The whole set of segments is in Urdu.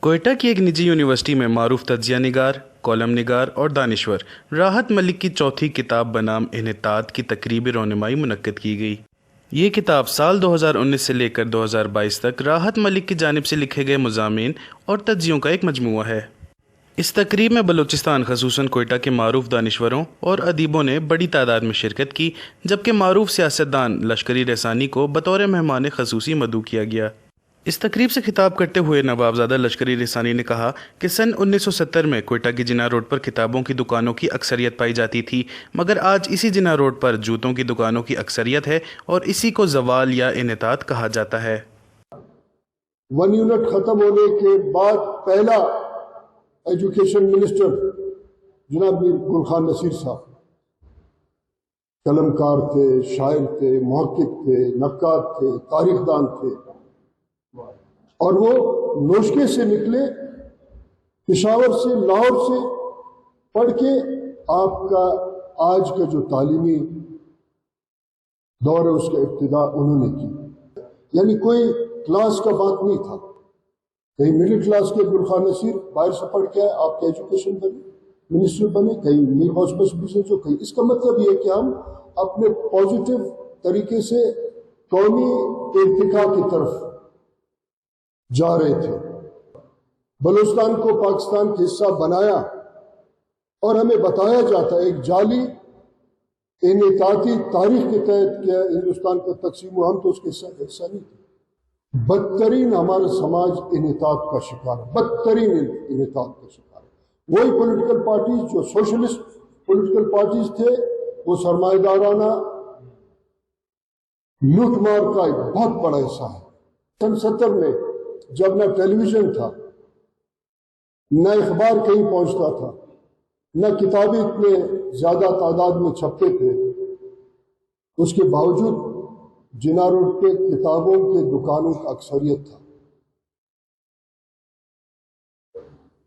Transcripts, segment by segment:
کوئٹہ کی ایک نجی یونیورسٹی میں معروف تجزیہ نگار، کالم نگار اور دانشور راحت ملک کی چوتھی کتاب بنام انحطاط کی تقریب رونمائی منعقد کی گئی۔ یہ کتاب سال 2019 سے لے کر 2022 تک راحت ملک کی جانب سے لکھے گئے مضامین اور تجزیوں کا ایک مجموعہ ہے۔ اس تقریب میں بلوچستان خصوصاً کوئٹہ کے معروف دانشوروں اور ادیبوں نے بڑی تعداد میں شرکت کی، جبکہ معروف سیاستدان لشکری رسانی کو بطور مہمان خصوصی مدعو کیا گیا۔ اس تقریب سے خطاب کرتے ہوئے نوابزادہ لشکری رسانی نے کہا کہ سن 1970 میں کوئٹہ کی جناح روڈ پر کتابوں کی دکانوں کی اکثریت پائی جاتی تھی، مگر آج اسی جناح روڈ پر جوتوں کی دکانوں کی اکثریت ہے اور اسی کو زوال یا انحطاط کہا جاتا ہے۔ 1 یونٹ ختم ہونے کے بعد پہلا ایجوکیشن منسٹر جناب گل خان نصیر صاحب قلمکار تھے، شاعر تھے، محقق تھے، نقاد تھے، تاریخ دان تھے، اور وہ نوشکے سے نکلے، پشاور سے، لاہور سے پڑھ کے آپ کا آج کا جو تعلیمی دور ہے اس کا ابتدا انہوں نے کی۔ یعنی کوئی کلاس کا بات نہیں تھا، کہیں مڈل کلاس کے گل خان نصیر باہر سے پڑھ کے آپ کا ایجوکیشن بنے، منسٹر بنے، کہیں میر ہاسپس بزنس ہو، کہیں۔ اس کا مطلب یہ کہ ہم اپنے پازیٹیو طریقے سے قومی ارتقاء کی طرف جا رہے تھے۔ بلوچستان کو پاکستان کا حصہ بنایا اور ہمیں بتایا جاتا ہے ایک جعلی انحطاطی تاریخ کے تحت کیا ہندوستان کا تقسیم ہوا، ہم تو اس کے حصہ نہیں تھے۔ بدترین ہمارا سماج انحطاط کا شکار ہے، بدترین انحطاط کا شکار ہے۔ وہی پولیٹیکل پارٹیز جو سوشلسٹ پولیٹیکل پارٹیز تھے، وہ سرمایہ دارانہ لوٹ مار کا ایک بہت بڑا حصہ ہے۔ سن 70 میں جب نہ ٹیلی ویژن تھا، نہ اخبار کہیں پہنچتا تھا، نہ کتابیں اتنے زیادہ تعداد میں چھپتے تھے، اس کے باوجود جناح روڈ پہ کتابوں کے دکانوں کا اکثریت تھا۔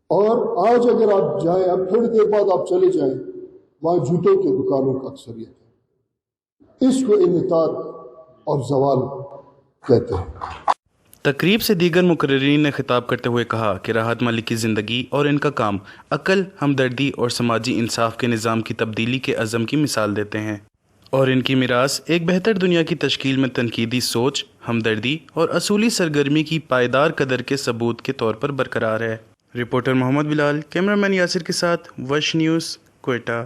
اور آج اگر آپ جائیں، اب تھوڑی دیر بعد آپ چلے جائیں، وہاں جوتوں کے دکانوں کا اکثریت ہے۔ اس کو انحطاط اور زوال کہتے ہیں۔ تقریب سے دیگر مقررین نے خطاب کرتے ہوئے کہا کہ راحت ملک کی زندگی اور ان کا کام عقل، ہمدردی اور سماجی انصاف کے نظام کی تبدیلی کے عزم کی مثال دیتے ہیں، اور ان کی میراث ایک بہتر دنیا کی تشکیل میں تنقیدی سوچ، ہمدردی اور اصولی سرگرمی کی پائیدار قدر کے ثبوت کے طور پر برقرار ہے۔ رپورٹر محمد بلال، کیمرہ مین یاسر کے ساتھ وش نیوز، کوئٹہ۔